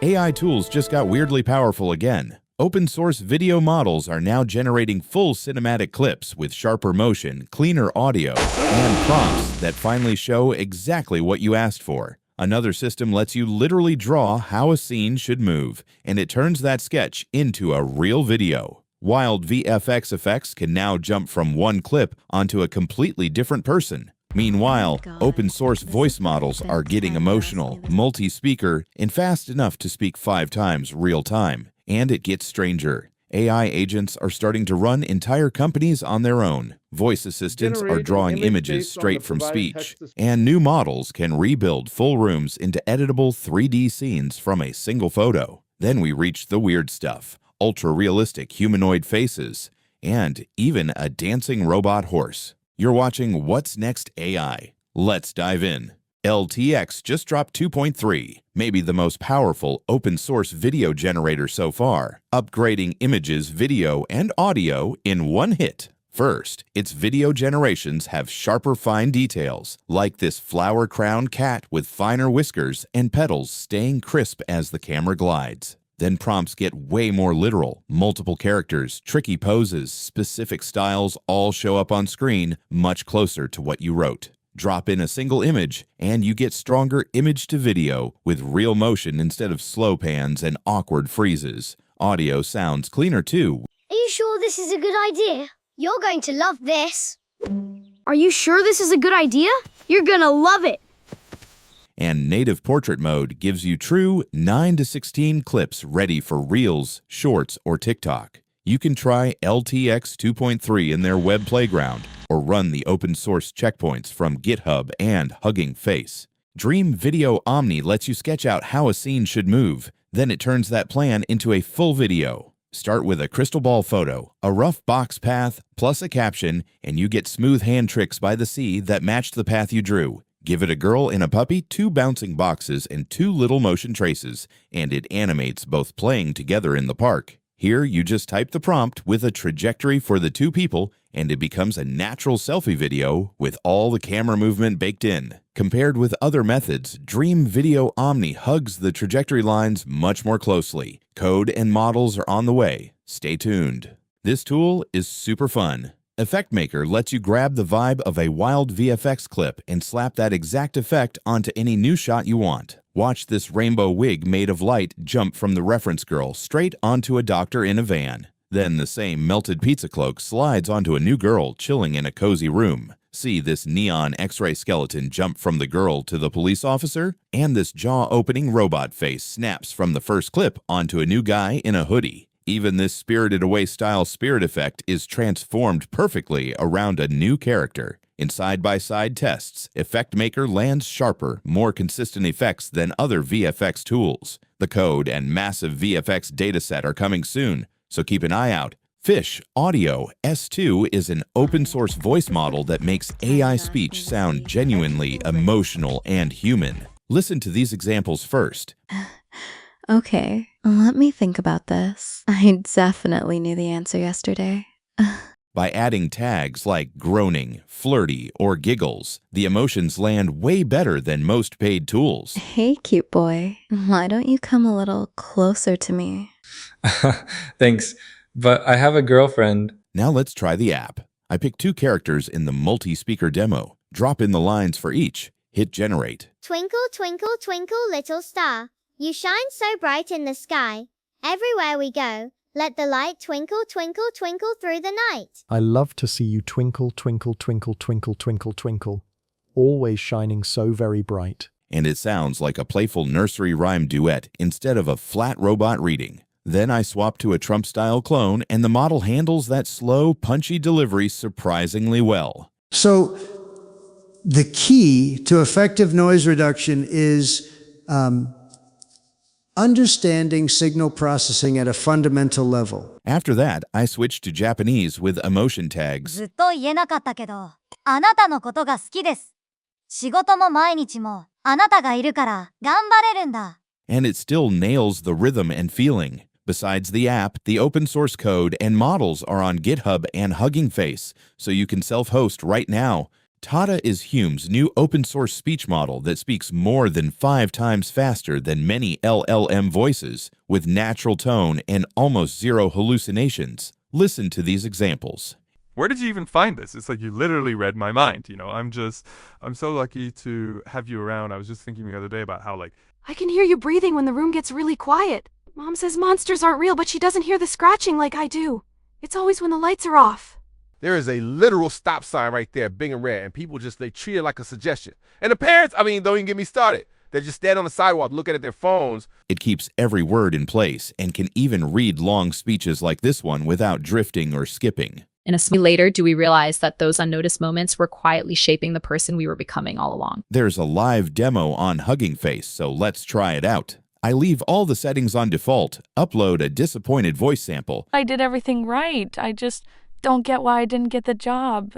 AI tools just got weirdly powerful again. Open source video models are now generating full cinematic clips with sharper motion, cleaner audio, and prompts that finally show exactly what you asked for. Another system lets you literally draw how a scene should move, and it turns that sketch into a real video. Wild VFX effects can now jump from one clip onto a completely different person. Meanwhile, open-source voice models are getting emotional, multi-speaker, and fast enough to speak 5 times real-time. And it gets stranger. AI agents are starting to run entire companies on their own. Voice assistants are drawing images straight from speech. And new models can rebuild full rooms into editable 3D scenes from a single photo. Then we reach the weird stuff. Ultra-realistic humanoid faces. And even a dancing robot horse. You're watching What's Next AI. Let's dive in. LTX just dropped 2.3, maybe the most powerful open-source video generator so far, upgrading images, video, and audio in one hit. First, its video generations have sharper fine details, like this flower-crowned cat with finer whiskers and petals staying crisp as the camera glides. Then prompts get way more literal. Multiple characters, tricky poses, specific styles all show up on screen much closer to what you wrote. Drop in a single image, and you get stronger image-to-video with real motion instead of slow pans and awkward freezes. Audio sounds cleaner too. Are you sure this is a good idea? You're going to love this. Are you sure this is a good idea? You're gonna love it. And native portrait mode gives you true 9 to 16 clips ready for Reels, Shorts, or TikTok. You can try LTX 2.3 in their web playground or run the open source checkpoints from GitHub and Hugging Face. DreamVideo Omni lets you sketch out how a scene should move. Then it turns that plan into a full video. Start with a crystal ball photo, a rough box path, plus a caption, and you get smooth hand tricks by the sea that match the path you drew. Give it a girl and a puppy, 2 bouncing boxes, and 2 little motion traces, and it animates both playing together in the park. Here, you just type the prompt with a trajectory for the 2 people, and it becomes a natural selfie video with all the camera movement baked in. Compared with other methods, DreamVideo Omni hugs the trajectory lines much more closely. Code and models are on the way. Stay tuned. This tool is super fun. EffectMaker lets you grab the vibe of a wild VFX clip and slap that exact effect onto any new shot you want. Watch this rainbow wig made of light jump from the reference girl straight onto a doctor in a van. Then the same melted pizza cloak slides onto a new girl chilling in a cozy room. See this neon X-ray skeleton jump from the girl to the police officer? And this jaw-opening robot face snaps from the first clip onto a new guy in a hoodie. Even this Spirited Away style spirit effect is transformed perfectly around a new character. In side-by-side tests, EffectMaker lands sharper, more consistent effects than other VFX tools. The code and massive VFX dataset are coming soon, so keep an eye out. Fish Audio S2 is an open-source voice model that makes AI speech sound genuinely emotional and human. Listen to these examples first. Okay, let me think about this. I definitely knew the answer yesterday. By adding tags like groaning, flirty, or giggles, the emotions land way better than most paid tools. Hey, cute boy. Why don't you come a little closer to me? Thanks, but I have a girlfriend. Now let's try the app. I picked 2 characters in the multi-speaker demo. Drop in the lines for each. Hit generate. Twinkle, twinkle, twinkle, little star. You shine so bright in the sky. Everywhere we go, let the light twinkle, twinkle, twinkle through the night. I love to see you twinkle, twinkle, twinkle, twinkle, twinkle, twinkle. Always shining so very bright. And it sounds like a playful nursery rhyme duet instead of a flat robot reading. Then I swap to a Trump-style clone, and the model handles that slow, punchy delivery surprisingly well. So the key to effective noise reduction is understanding signal processing at a fundamental level. After that, I switched to Japanese with emotion tags. ずっと言えなかったけど、あなたのことが好きです。仕事も毎日も、あなたがいるから頑張れるんだ。And it still nails the rhythm and feeling. Besides the app, the open source code and models are on GitHub and Hugging Face, so you can self-host right now. TADA is Hume's new open-source speech model that speaks more than 5 times faster than many LLM voices, with natural tone and almost zero hallucinations. Listen to these examples. Where did you even find this? It's like you literally read my mind, you know. I'm so lucky to have you around. I was just thinking the other day about how, like, I can hear you breathing when the room gets really quiet. Mom says monsters aren't real, but she doesn't hear the scratching like I do. It's always when the lights are off. There is a literal stop sign right there, big and red, and people they treat it like a suggestion. And the parents, don't even get me started. They just stand on the sidewalk looking at their phones. It keeps every word in place and can even read long speeches like this one without drifting or skipping. And a small later do we realize that those unnoticed moments were quietly shaping the person we were becoming all along. There's a live demo on Hugging Face, so let's try it out. I leave all the settings on default, upload a disappointed voice sample. I did everything right. I just don't get why I didn't get the job.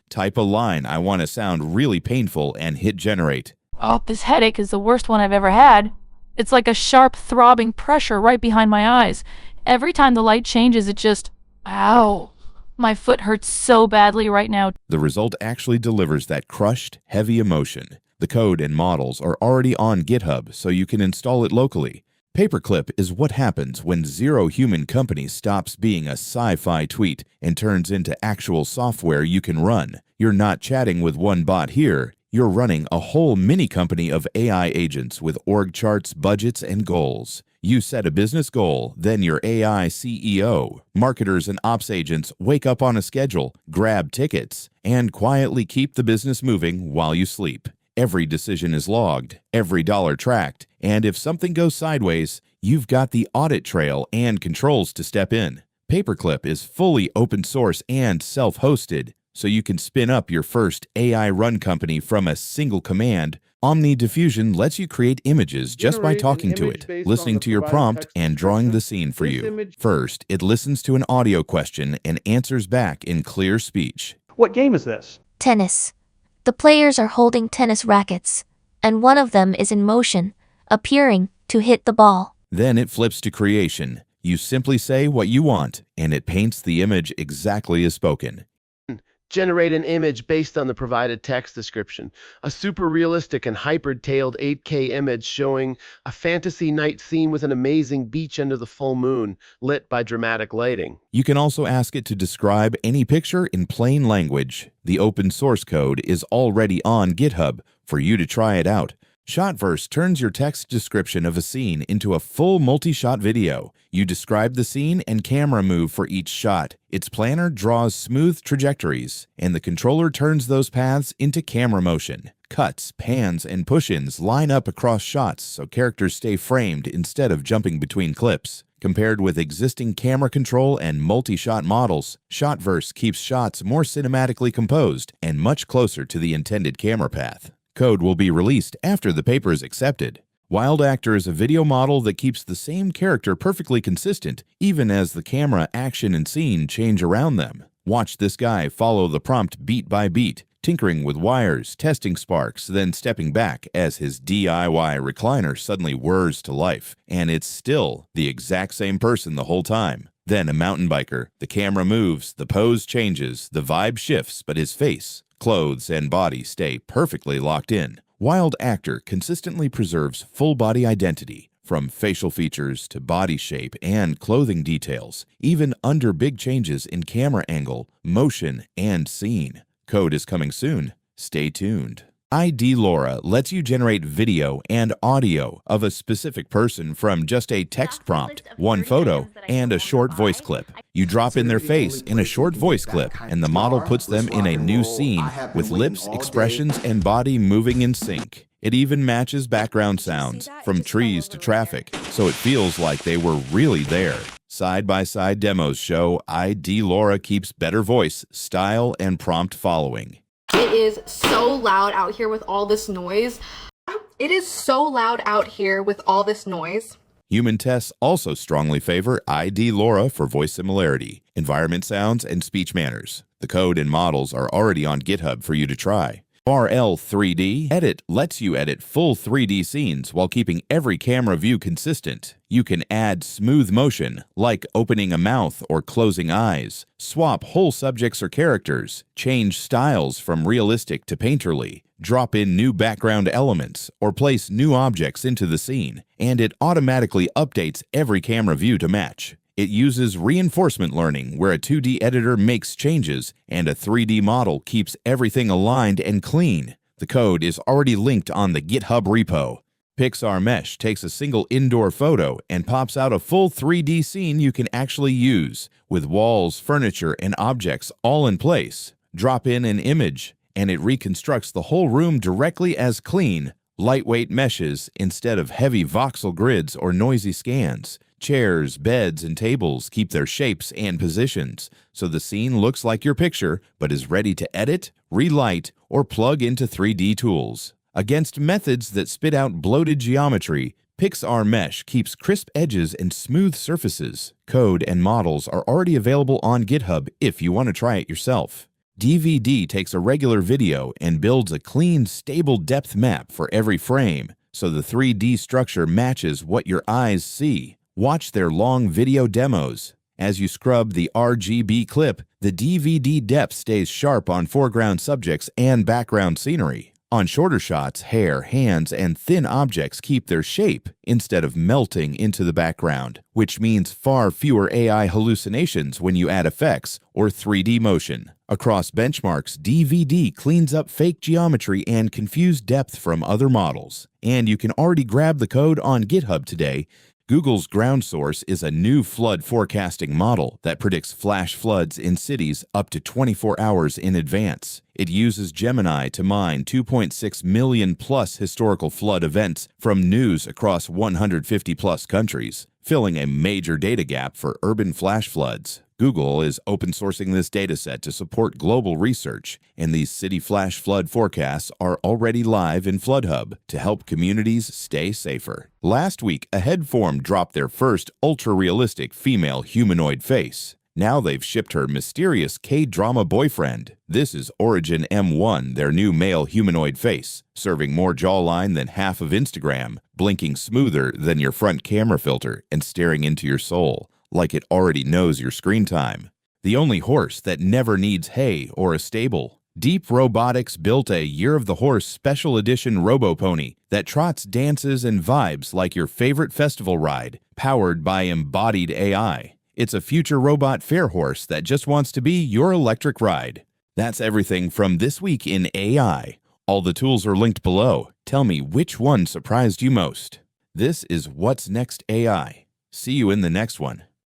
Type a line I want to sound really painful and hit generate. Oh, this headache is the worst one I've ever had. It's like a sharp, throbbing pressure right behind my eyes. Every time the light changes, it just, ow. My foot hurts so badly right now. The result actually delivers that crushed, heavy emotion. The code and models are already on GitHub, so you can install it locally. PaperClip is what happens when Zero Human Company stops being a sci-fi tweet and turns into actual software you can run. You're not chatting with one bot here. You're running a whole mini-company of AI agents with org charts, budgets, and goals. You set a business goal, then your AI CEO, marketers and ops agents wake up on a schedule, grab tickets, and quietly keep the business moving while you sleep. Every decision is logged, every dollar tracked, and if something goes sideways, you've got the audit trail and controls to step in. PaperClip is fully open source and self-hosted, so you can spin up your first AI run company from a single command. Omni Diffusion lets you create images just by talking to it, listening to your prompt, and drawing the scene for you. First, it listens to an audio question and answers back in clear speech. What game is this? Tennis. The players are holding tennis rackets, and one of them is in motion, appearing to hit the ball. Then it flips to creation. You simply say what you want, and it paints the image exactly as spoken. Generate an image based on the provided text description. A super realistic and hyper-tailed 8K image showing a fantasy night scene with an amazing beach under the full moon, lit by dramatic lighting. You can also ask it to describe any picture in plain language. The open source code is already on GitHub for you to try it out. ShotVerse turns your text description of a scene into a full multi-shot video. You describe the scene and camera move for each shot. Its planner draws smooth trajectories, and the controller turns those paths into camera motion. Cuts, pans, and push-ins line up across shots so characters stay framed instead of jumping between clips. Compared with existing camera control and multi-shot models, ShotVerse keeps shots more cinematically composed and much closer to the intended camera path. Code will be released after the paper is accepted. WildActor is a video model that keeps the same character perfectly consistent, even as the camera, action, and scene change around them. Watch this guy follow the prompt beat by beat, tinkering with wires, testing sparks, then stepping back as his DIY recliner suddenly whirs to life, and it's still the exact same person the whole time. Then a mountain biker. The camera moves, the pose changes, the vibe shifts, but his face, clothes, and body stay perfectly locked in. WildActor consistently preserves full body identity, from facial features to body shape and clothing details, even under big changes in camera angle, motion, and scene. Code is coming soon. Stay tuned. ID-LoRA lets you generate video and audio of a specific person from just a text prompt, one photo, and a short voice clip. You drop in their face in a short voice clip, and the model puts them in a new scene with lips, expressions, and body moving in sync. It even matches background sounds, from trees to traffic, so it feels like they were really there. Side-by-side demos show ID-LoRA keeps better voice, style, and prompt following. It is so loud out here with all this noise. It is so loud out here with all this noise. Human tests also strongly favor ID-LoRA for voice similarity, environment sounds, and speech manners. The code and models are already on GitHub for you to try. RL3D Edit lets you edit full 3D scenes while keeping every camera view consistent. You can add smooth motion, like opening a mouth or closing eyes, swap whole subjects or characters, change styles from realistic to painterly, drop in new background elements, or place new objects into the scene, and it automatically updates every camera view to match. It uses reinforcement learning, where a 2D editor makes changes and a 3D model keeps everything aligned and clean. The code is already linked on the GitHub repo. PixARMesh takes a single indoor photo and pops out a full 3D scene you can actually use, with walls, furniture, and objects all in place. Drop in an image, and it reconstructs the whole room directly as clean, lightweight meshes instead of heavy voxel grids or noisy scans. Chairs, beds, and tables keep their shapes and positions, so the scene looks like your picture, but is ready to edit, relight, or plug into 3D tools. Against methods that spit out bloated geometry, PixARMesh keeps crisp edges and smooth surfaces. Code and models are already available on GitHub if you want to try it yourself. DVD takes a regular video and builds a clean, stable depth map for every frame, so the 3D structure matches what your eyes see. Watch their long video demos. As you scrub the RGB clip, the DVD depth stays sharp on foreground subjects and background scenery. On shorter shots, hair, hands, and thin objects keep their shape instead of melting into the background, which means far fewer AI hallucinations when you add effects or 3D motion. Across benchmarks, DVD cleans up fake geometry and confused depth from other models. And you can already grab the code on GitHub today. Google's Groundsource is a new flood forecasting model that predicts flash floods in cities up to 24 hours in advance. It uses Gemini to mine 2.6 million plus historical flood events from news across 150 plus countries, filling a major data gap for urban flash floods. Google is open sourcing this dataset to support global research, and these city flash flood forecasts are already live in FloodHub to help communities stay safer. Last week, AheadForm dropped their first ultra-realistic female humanoid face. Now they've shipped her mysterious K-drama boyfriend. This is Origin M1, their new male humanoid face, serving more jawline than half of Instagram, blinking smoother than your front camera filter, and staring into your soul, like it already knows your screen time. The only horse that never needs hay or a stable. Deep Robotics built a Year of the Horse Special Edition Robo-Pony that trots, dances, and vibes like your favorite festival ride, powered by embodied AI. It's a future robot fair horse that just wants to be your electric ride. That's everything from This Week in AI. All the tools are linked below. Tell me which one surprised you most. This is WhatsNextAI. See you in the next one.